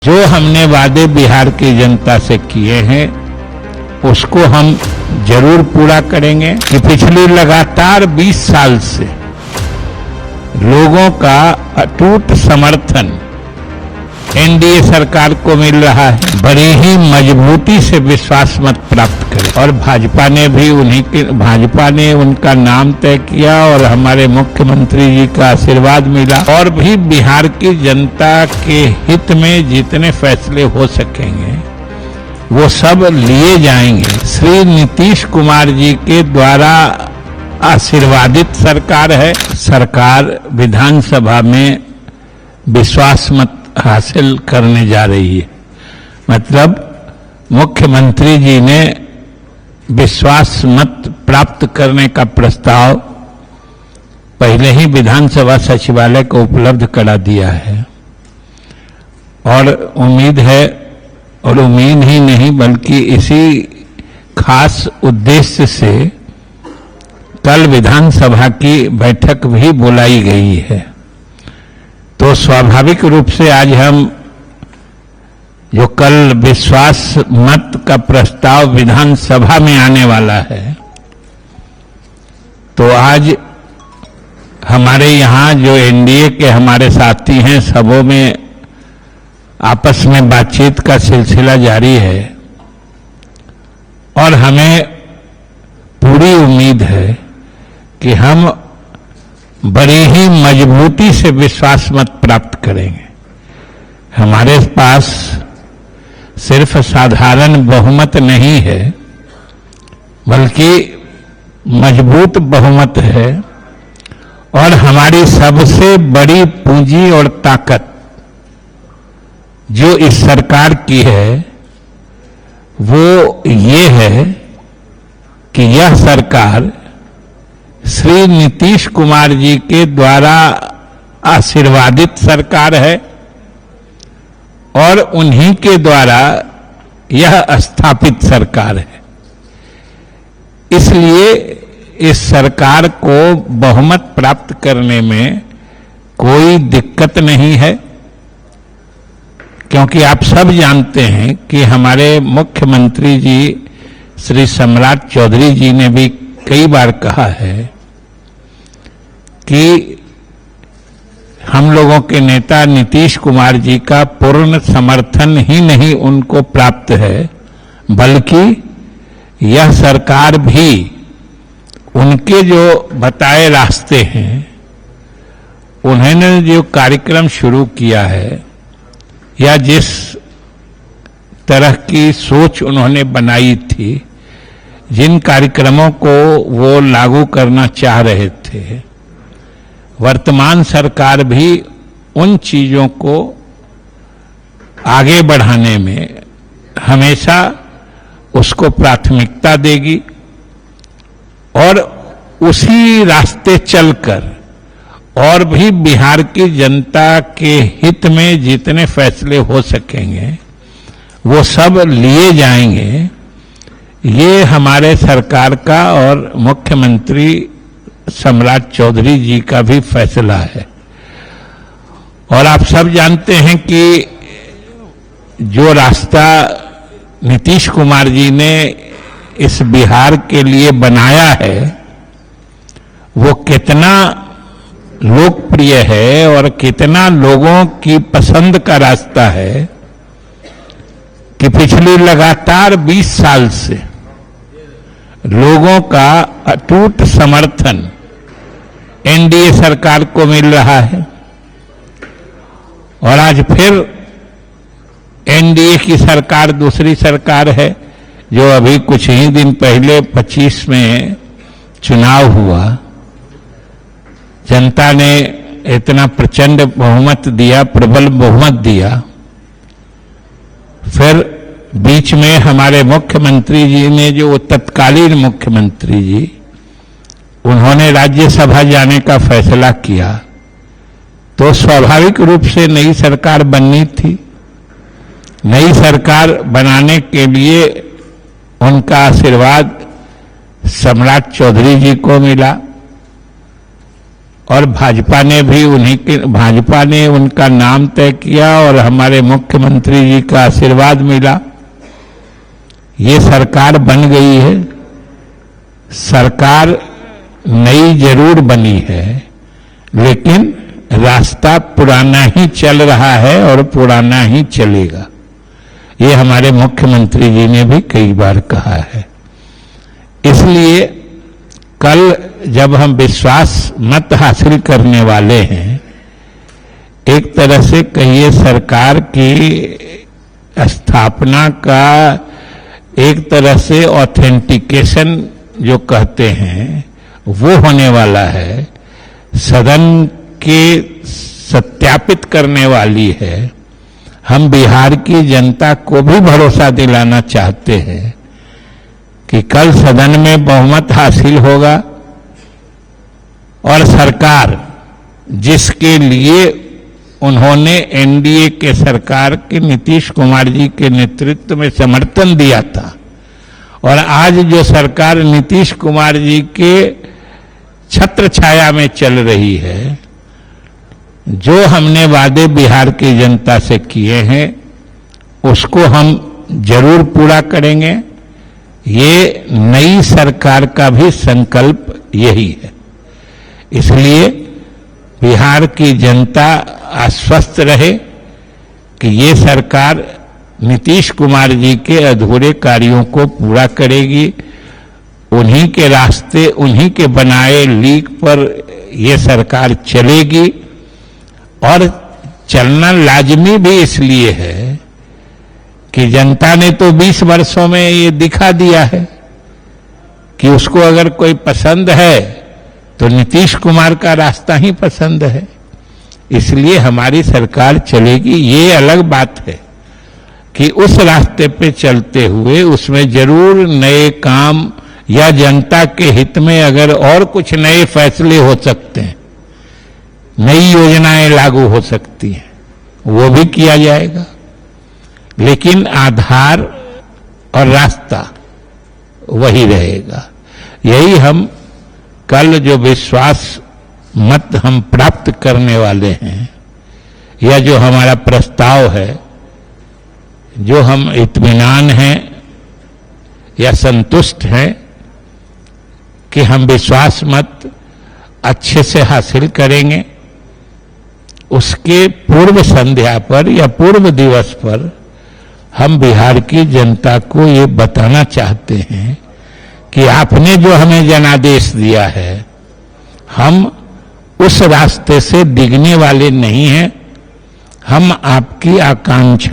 जो हमने वादे बिहार की जनता से किए हैं उसको हम जरूर पूरा करेंगे कि पिछले लगातार 20 साल से लोगों का अटूट समर्थन एनडीए सरकार को मिल रहा है। बड़ी ही मजबूती से विश्वास मत प्राप्त करें और भाजपा ने उनका नाम तय किया और हमारे मुख्यमंत्री जी का आशीर्वाद मिला और भी बिहार की जनता के हित में जितने फैसले हो सकेंगे वो सब लिए जाएंगे। श्री नीतीश कुमार जी के द्वारा आशीर्वादित सरकार है। सरकार विधानसभा में विश्वास मत हासिल करने जा रही है। मतलब मुख्यमंत्री जी ने विश्वास मत प्राप्त करने का प्रस्ताव पहले ही विधानसभा सचिवालय को उपलब्ध करा दिया है और उम्मीद है, और उम्मीद ही नहीं बल्कि इसी खास उद्देश्य से कल विधानसभा की बैठक भी बुलाई गई है। तो स्वाभाविक रूप से आज हम जो कल विश्वास मत का प्रस्ताव विधानसभा में आने वाला है, तो आज हमारे यहाँ जो एनडीए के हमारे साथी हैं सबों में आपस में बातचीत का सिलसिला जारी है और हमें पूरी उम्मीद है कि हम बड़ी ही मजबूती से विश्वास मत प्राप्त करेंगे। हमारे पास सिर्फ साधारण बहुमत नहीं है बल्कि मजबूत बहुमत है और हमारी सबसे बड़ी पूंजी और ताकत जो इस सरकार की है वो ये है कि यह सरकार श्री नीतीश कुमार जी के द्वारा आशीर्वादित सरकार है और उन्हीं के द्वारा यह स्थापित सरकार है। इसलिए इस सरकार को बहुमत प्राप्त करने में कोई दिक्कत नहीं है, क्योंकि आप सब जानते हैं कि हमारे मुख्यमंत्री जी श्री सम्राट चौधरी जी ने भी कई बार कहा है कि हम लोगों के नेता नीतीश कुमार जी का पूर्ण समर्थन ही नहीं उनको प्राप्त है बल्कि यह सरकार भी उनके जो बताए रास्ते हैं, उन्होंने जो कार्यक्रम शुरू किया है या जिस तरह की सोच उन्होंने बनाई थी, जिन कार्यक्रमों को वो लागू करना चाह रहे थे, वर्तमान सरकार भी उन चीजों को आगे बढ़ाने में हमेशा उसको प्राथमिकता देगी और उसी रास्ते चलकर और भी बिहार की जनता के हित में जितने फैसले हो सकेंगे वो सब लिए जाएंगे। ये हमारे सरकार का और मुख्यमंत्री सम्राट चौधरी जी का भी फैसला है। और आप सब जानते हैं कि जो रास्ता नीतीश कुमार जी ने इस बिहार के लिए बनाया है वो कितना लोकप्रिय है और कितना लोगों की पसंद का रास्ता है कि पिछले लगातार 20 साल से लोगों का अटूट समर्थन एनडीए सरकार को मिल रहा है और आज फिर एनडीए की सरकार दूसरी सरकार है जो अभी कुछ ही दिन पहले 25 में चुनाव हुआ। जनता ने इतना प्रचंड बहुमत दिया, प्रबल बहुमत दिया। फिर बीच में हमारे मुख्यमंत्री जी ने, जो तत्कालीन मुख्यमंत्री जी, उन्होंने राज्यसभा जाने का फैसला किया तो स्वाभाविक रूप से नई सरकार बननी थी। नई सरकार बनाने के लिए उनका आशीर्वाद सम्राट चौधरी जी को मिला और भाजपा ने उनका नाम तय किया और हमारे मुख्यमंत्री जी का आशीर्वाद मिला। ये सरकार बन गई है। सरकार नई जरूर बनी है, लेकिन रास्ता पुराना ही चल रहा है और पुराना ही चलेगा। ये हमारे मुख्यमंत्री जी ने भी कई बार कहा है। इसलिए कल जब हम विश्वास मत हासिल करने वाले हैं, एक तरह से कहिए सरकार की स्थापना का एक तरह से ऑथेंटिकेशन जो कहते हैं वो होने वाला है, सदन के सत्यापित करने वाली है। हम बिहार की जनता को भी भरोसा दिलाना चाहते हैं कि कल सदन में बहुमत हासिल होगा और सरकार जिसके लिए उन्होंने एनडीए के सरकार के नीतीश कुमार जी के नेतृत्व में समर्थन दिया था, और आज जो सरकार नीतीश कुमार जी के छत्र छाया में चल रही है, जो हमने वादे बिहार की जनता से किए हैं उसको हम जरूर पूरा करेंगे। ये नई सरकार का भी संकल्प यही है। इसलिए बिहार की जनता आश्वस्त रहे कि ये सरकार नीतीश कुमार जी के अधूरे कार्यों को पूरा करेगी। उन्हीं के रास्ते, उन्हीं के बनाए लीक पर ये सरकार चलेगी, और चलना लाजमी भी इसलिए है कि जनता ने तो 20 वर्षों में ये दिखा दिया है कि उसको अगर कोई पसंद है तो नीतीश कुमार का रास्ता ही पसंद है। इसलिए हमारी सरकार चलेगी। ये अलग बात है कि उस रास्ते पे चलते हुए उसमें जरूर नए काम या जनता के हित में अगर और कुछ नए फैसले हो सकते हैं, नई योजनाएं लागू हो सकती हैं, वो भी किया जाएगा। लेकिन आधार और रास्ता वही रहेगा। यही हम कल जो विश्वास मत हम प्राप्त करने वाले हैं, या जो हमारा प्रस्ताव है, जो हम इत्मीनान हैं या संतुष्ट हैं कि हम विश्वास मत अच्छे से हासिल करेंगे, उसके पूर्व संध्या पर या पूर्व दिवस पर हम बिहार की जनता को ये बताना चाहते हैं कि आपने जो हमें जनादेश दिया है, हम उस रास्ते से डिगने वाले नहीं हैं। हम आपकी आकांक्षा